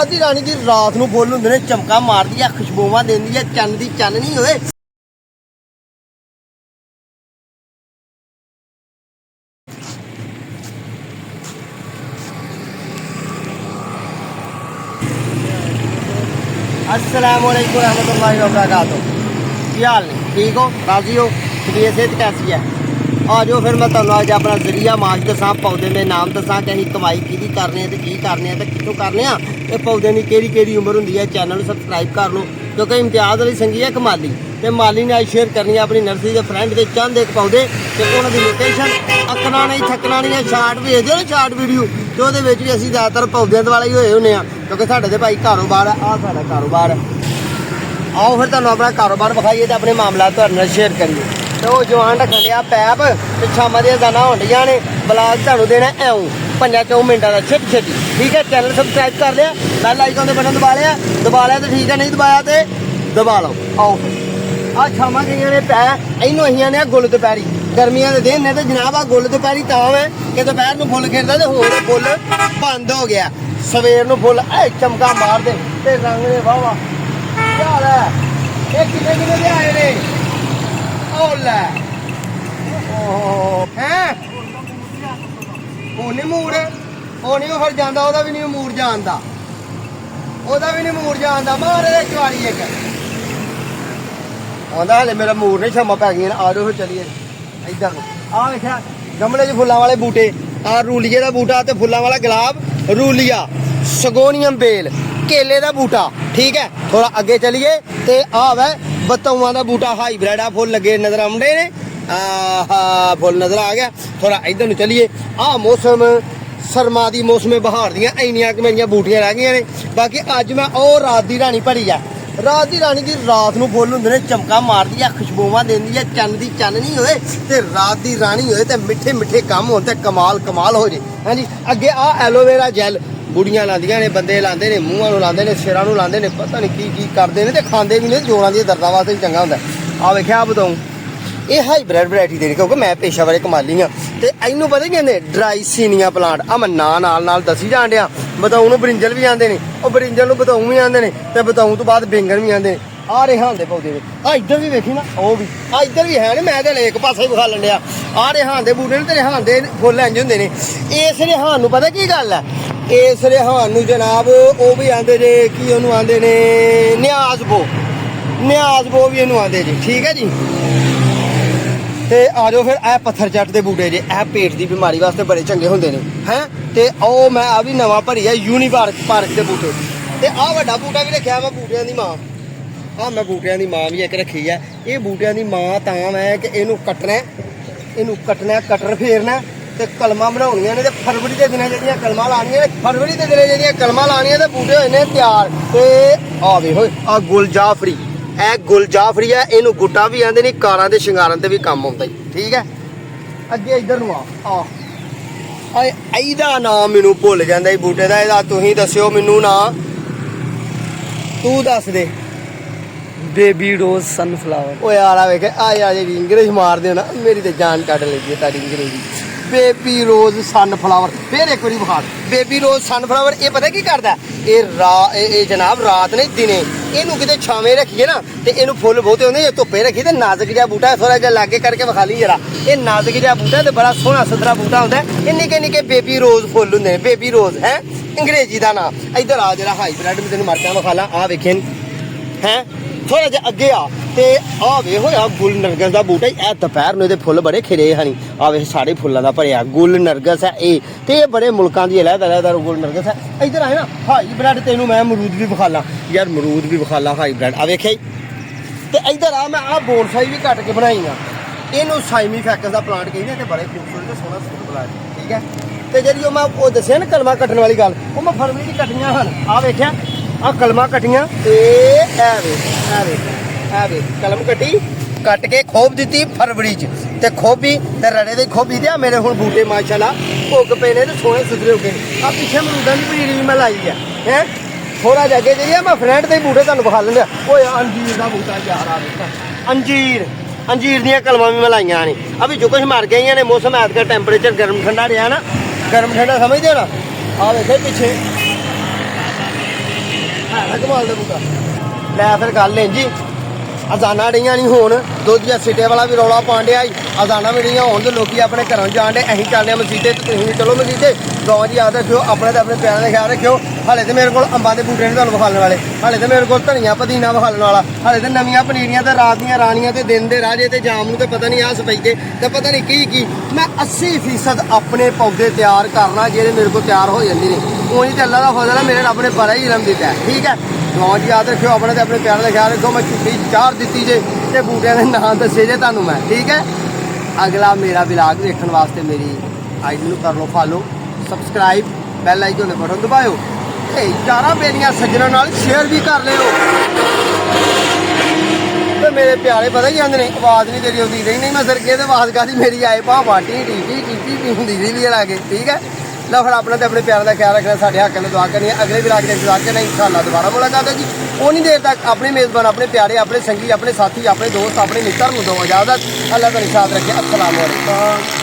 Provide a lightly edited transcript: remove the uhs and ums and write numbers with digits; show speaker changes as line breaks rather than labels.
रात दी रानी जी रात नूं फुੱਲ ਹੁੰਦੇ ਨੇ चमका मारदी है खुशबूवां देंदी है चन्न दी चाननी होए। अस्सलामुअलैकुम रहमतुल्लाहि व बरकातुहू। की हाल ने ठीक हो राजी हो तबीयत सेहत कैसी है? आ जाओ फिर मैं तुहानूं अज अपना जरिया माश दसां पौधे दे नाम दसां कि असीं कमाई किहदी करने ते की करने ते कित्थों करने आ ते पौधे दी केह्ड़ी उम्र हुंदी है। चैनल सबसक्राइब कर लो क्योंकि इम्तियाज़ अली संगी है कमाली ते माली ने अज शेयर करनी है अपनी नर्सरी के फ्रेंड के चंद एक पौधे ते उन्हां दी लोकेशन। अक्कना नहीं थकना नहीं है शार्ट भेज दिओ शार्ट वीडियो ते उहदे विच वी असीं ज़्यादातर पौधे वाले ही होए हुंदे आ क्योंकि साडे ते भाई कारोबार है। आ साडा कारोबार है। आओ फिर तुहानूं अपना कारोबार विखाइए ते अपने मामला तुहाडे नाल शेयर करिए। तो जवान रखन दिया पैप तो शामां दी अजानां होण डईआं ने ब्लाग तुहानूं देना ऐऊं 5-4 मिनटां दा छिट छिट ठीक है। चैनल सबसक्राइब कर लिया बैल आइकन दे बटन दबा लिया तो ठीक है नहीं दबाया तो दबा लो। आओ आ शामां गईआं ने पै इहनूं असीं ने गुल दुपहरी गर्मियां दे दिन ने ते जनाब आ गुल दुपहरी तां है कि दोपहर नूं फुੱਲ खिड़दा ते होर फुੱਲ बंद हो गया। सवेर नूं फुੱਲ चमका मारदे ते रंग दे वाह वाह क्या हाल है। ये किन्ने दे आए ने मूड फिर जाता भी नहीं मूड जानता भी नहीं मूड जानता मारे चवारी एक आंदा हले मेरा मूड नहीं शामा पै गई। आ जाओ फिर चलिए इधर आ वेखिया गमले च फुल्लां वाले बूटे आ रूलीए का बूटा ते फुल्लां वाला गुलाब रूलीआ सगोनियम बेल केले का बूटा ठीक है। थोड़ा अगे चलिए तो आ वै बतौआं का बूटा हाईब्रिड आ फुल लगे नजर आउंदे ने फुल नजर आ गया। थोड़ा इधर नूं चलिए आ मौसम शर्मा दी मौसम बहार दियां इन्नियां कि मेरियां बूटियां रह गई ने। बाकी अज मैं और रात दी रानी भरी है। रात दी रानी जी रात नूं फुੱਲ ਹੁੰਦੇ ਨੇ चमका मारदी है खुशबूवां देंदी है चन्न दी चाननी होए ते रात दी रानी होए ते मिठे मिठे काम होण ते कमाल कमाल हो जे। हाँ जी अगे आ एलोवेरा जैल बुढ़ियां लांदियां ने बंदे लांदे ने मूहां नूं लांदे ने सिरां नूं लांदे ने पता नहीं की करदे ने ते खांदे भी ने जोड़ां दी दर्दां वास्ते भी चंगा हुंदा। आ वेखिया आ बताऊं ये हाईब्रिड वैरायटी देनी क्योंकि मैं पेशा वाले कमाली हाँ तो इनू पता कहते ड्राई सीनिया प्लांट आ मैं नाल दसी जान दिया। बताऊं नूं बरिंजल भी आते हैं और बरिंजल नूं बताऊं भी आते हैं तो बताऊं तो बाद बैंगन भी आते हैं। आ रेहान दे पौधे ने आ इधर भी वेखी ना वो भी आ इधर भी है मैं तो एक पासे विखा लैंडिया आ रेहान दे बूटे ने ते रेहान दे फुੱਲ इंज हुंदे ने। इस रेहान नूं पता की गल है इस रेहान नूं जनाब वो भी आंदे जे की उहनूं आंदे ने न्याज बो भी इहनूं आंदे जी ठीक है जी। ते आ जाओ फिर ए पत्थर चट दे बूटे जे ए पेट की बीमारी वास्ते बड़े चंगे हुंदे ने हैं। ते ओ मैं आ भी नवां भरी है यूनी पार्क के बूटे ते आ वड्डा बूटा भी रखिया मैं बूटियां दी मां आ मैं बूटियां दी मां भी एक रखी है। ये बूटियां दी मां तां मैं कि इहनूं कट्टना कटर फेरना ते कलमां बनाउणियां ने ते फरवरी के दिनें जेहड़ियां कलमां लाणियां ने फरवरी के दिनें जेहड़ियां कलमां लाणियां ते बूटे होए ने तैयार। ते आ वेखो आ गुलजाफरी ए गुलजाफरी है इनू गुट्टा भी आंदे ने कारां ते शिंगारां ते भी काम आउंदा ठीक है। अगे इधर नूं आ एदा नाम मैनू भुल जांदा बूटे दा एदा तुसीं दस्सिओ मैनू ना तू दस दे।
बेबी रोज सनफ्लावर
ओ यार आ वेख आ यार जी इंग्लिश मार दे ना मेरी ते जान कट लगी है तारी अंग्रेजी। बेबी रोज सनफ्लावर फिर एक बारी विखा बेबी रोज सनफ्लावर ये पता की करदा ये जनाब रात नहीं दिने इनू किते छावें रखिए ना तो इनू फुੱਲ बहुते होंदे जे धुप्पे रखिए तो नाजुक जिहा बूटा थोड़ा जिहा लागे करके विखा ली जरा ये नाजुक जिहा बूटा ते बड़ा सोहना सुथरा बूटा होंदा है। निक्के निक्के बेबी रोज फुੱਲ हुंदे ने बेबी रोज है अंग्रेजी का नाम। इधर आ जरा हाईब्रिड में तेन मरचा विखा ला आ वेखे हैं थोड़ा जिहा अगे आ ते आ वे होया गुल नरगस का बूटा ए दोपहर नूं इहदे फुੱਲ बड़े खिले हनी आ वे सारे फुੱਲਾਂ ਦਾ भरिया गुल नरगस है ये ते बड़े मुल्कां दी अलग गुल नरगस है। इधर आए ना हाईब्रिड तेनू मैं अमरूद भी विखा ला यार अमरूद भी विखा ला हाईब्रिड आ वेखे ते इधर आ मैं आ बोनसाई भी कट के बनाई आ इनू साइमी फैकस का प्लांट कहते हैं बड़े खूबसूरत ते सोहना सूट प्लांट ठीक है। तो जी मैं वो दसिया ना कलमा कट्टण वाली गल वो मैं फरवरी की कट्टियां हन आ वेख्या आ कलमा कट्टियां वे कलम कट्टी कट के खोप दी फरवरी च खोबी ते रड़े दी खोबी ते मेरे हुण बूटे माशाल्लाह उग पे ने ते सोहने सुथरे उगे आ पिछे मरूदां दी पनीरी भी मैं लाई है थोड़ा जगे जाइए मैं फ्रेंड दे बूटे तुहानूं विखा लैंदा ओए अंजीर का बूटा यार आ देखो अंजीर दियां कलमां भी मैं लाइयां ने अभी जो कुछ मर गई ने मौसम ऐतका टैंपरेचर गर्म ठंडा रहा ना गर्म ठंडा समझदे हो ना आ वेखे पिछे ਹੈ ਕਮਾਲ ਦਾ ਬੂਟਾ। ਲੈ ਫਿਰ ਗੱਲ ਇੰਜੀ ਅਜ਼ਾਨਾਂ ਡਈਆਂ ਨਹੀਂ ਹੋਣ, ਦੁੱਧ ਜਾਂ ਸਿੱਟੇ ਵਾਲਾ ਵੀ ਰੌਲਾ ਪਾਉਂਦਿਆ ਈ, ਅਜ਼ਾਨਾਂ ਵੀ ਡਈਆਂ ਹੋਣ ਤੇ ਲੋਕੀ ਆਪਣੇ ਘਰੋਂ ਜਾਣ ਡੇ, ਅਸੀਂ ਚੱਲਦੇ ਹਾਂ ਮਸੀਤੇ ਤੇ ਤੁਸੀਂ ਵੀ ਚਲੋ ਮਸੀਤੇ। ਗਾਂ ਜੀ ਯਾਦ ਰੱਖਿਓ, ਆਪਣੇ ਤੇ ਆਪਣੇ ਪਿਆਰਾਂ ਦਾ ਖਿਆਲ ਰੱਖਿਓ। ਹਾਲੇ ਤੇ ਮੇਰੇ ਕੋਲ ਅੰਬਾਂ ਦੇ ਬੂਟੇ ਨੇ ਤੁਹਾਨੂੰ ਵਿਖਾਲਣ ਵਾਲੇ, ਹਾਲੇ ਤੇ ਮੇਰੇ ਕੋਲ ਧਨੀਆ ਪੁਦੀਨਾ ਵਿਖਾਲਣ ਵਾਲਾ, ਹਾਲੇ ਤੇ ਨਵੀਆਂ ਪਨੀਰੀਆਂ ਤੇ ਰਾਤ ਦੀਆਂ ਰਾਣੀਆਂ ਤੇ ਦਿਨ ਦੇ ਰਾਜੇ ਤੇ ਜਾਮ ਨੂੰ ਤੇ ਪਤਾ ਨਹੀਂ ਆ ਸਪੈਦੇ ਤੇ ਪਤਾ ਨਹੀਂ ਕੀ ਮੈਂ 80% ਆਪਣੇ ਪੌਦੇ ਤਿਆਰ ਕਰਨਾ ਜਿਹੜੇ ਮੇਰੇ ਕੋਲ ਤਿਆਰ ਹੋ ਜਾਂਦੇ ਨੇ। ਉਹੀ ਤੇ ਅੱਲਾ ਦਾ ਫਜ਼ਲ ਹੈ, ਮੇਰੇ ਰੱਬ ਨੇ ਬੜਾ ਹੀ ਇਲਮ ਦਿੱਤਾ, ਠੀਕ ਹੈ। ਗਾਂ ਜੀ ਯਾਦ ਰੱਖਿਓ, ਆਪਣੇ ਤੇ ਆਪਣੇ ਪਿਆਰਾਂ ਦਾ ਖਿਆਲ ਰੱਖੋ। ਮੈਂ ਝੁੱਟੀ ਚਾਰ ਦਿੱਤੀ ਜੇ ਤੇ ਬੂਟਿਆਂ ਦੇ ਨਾਂ ਦੱਸੇ ਜੇ ਤੁਹਾਨੂੰ ਮੈਂ, ਠੀਕ ਹੈ। ਅਗਲਾ ਮੇਰਾ ਵਲੌਗ ਵੇਖਣ ਵਾਸਤੇ ਮੇਰੀ ਆਈਡੀ ਨੂੰ ਕਰ ਲਓ ਫਾਲੋ, ਸਬਸਕ੍ਰਾਈਬ, ਬੈਲ ਆਈਕਨ ਦੇ ਬਟਨ ਦਬਾਇਓ ਤੇ ਯਾਰਾਂ ਮੇਰੀਆਂ ਸੱਜਣਾਂ ਨਾਲ ਸ਼ੇਅਰ ਵੀ ਕਰ ਲਿਓ। ਤੇ ਮੇਰੇ ਪਿਆਰੇ ਪਤਾ ਕੀ ਜਾਂਦੇ ਨੇ, ਆਵਾਜ਼ ਨਹੀਂ ਤੇਰੀ ਆਉਂਦੀ ਨਹੀਂ ਮੈਂ ਸਰਗੇ ਤੇ ਆਵਾਜ਼ ਕਾਦੀ ਮੇਰੀ ਆਏ ਭਾ ਬਾਟੀ ਟੀ ਹੁੰਦੀ ਸੀ ਵੀ ਲਾ ਕੇ, ਠੀਕ ਹੈ। ਲਓ ਫਿਰ ਆਪਣਾ ਤੇ ਆਪਣੇ ਪਿਆਰ ਦਾ ਖਿਆਲ ਰੱਖਣਾ, ਸਾਡੇ ਹੱਕ ਨਾਲ ਦੁਆ ਕਰਨੀ ਹੈ। ਅਗਲੇ ਵਲੌਗ ਦੇ ਇੰਤਜ਼ਾਰ ਕਰਨਾ, ਇਨਸ਼ਾਅੱਲਾ ਦੁਬਾਰਾ ਮੁਲਾਕਾਤ ਹੈ ਜੀ। ਉਨੀ ਦੇਰ ਤੱਕ ਆਪਣੇ ਮੇਜ਼ਬਾਨ, ਆਪਣੇ ਪਿਆਰੇ, ਆਪਣੇ ਸੰਗੀ, ਆਪਣੇ ਸਾਥੀ, ਆਪਣੇ ਦੋਸਤ, ਆਪਣੇ ਮਿੱਤਰ ਨੂੰ ਦਿਓ ਇਜਾਜ਼ਤ। ਅੱਲਾਹ ਤੁਹਾਨੂੰ ਸਾਥ ਰੱਖੇ। अस्सलाम वालेकुम।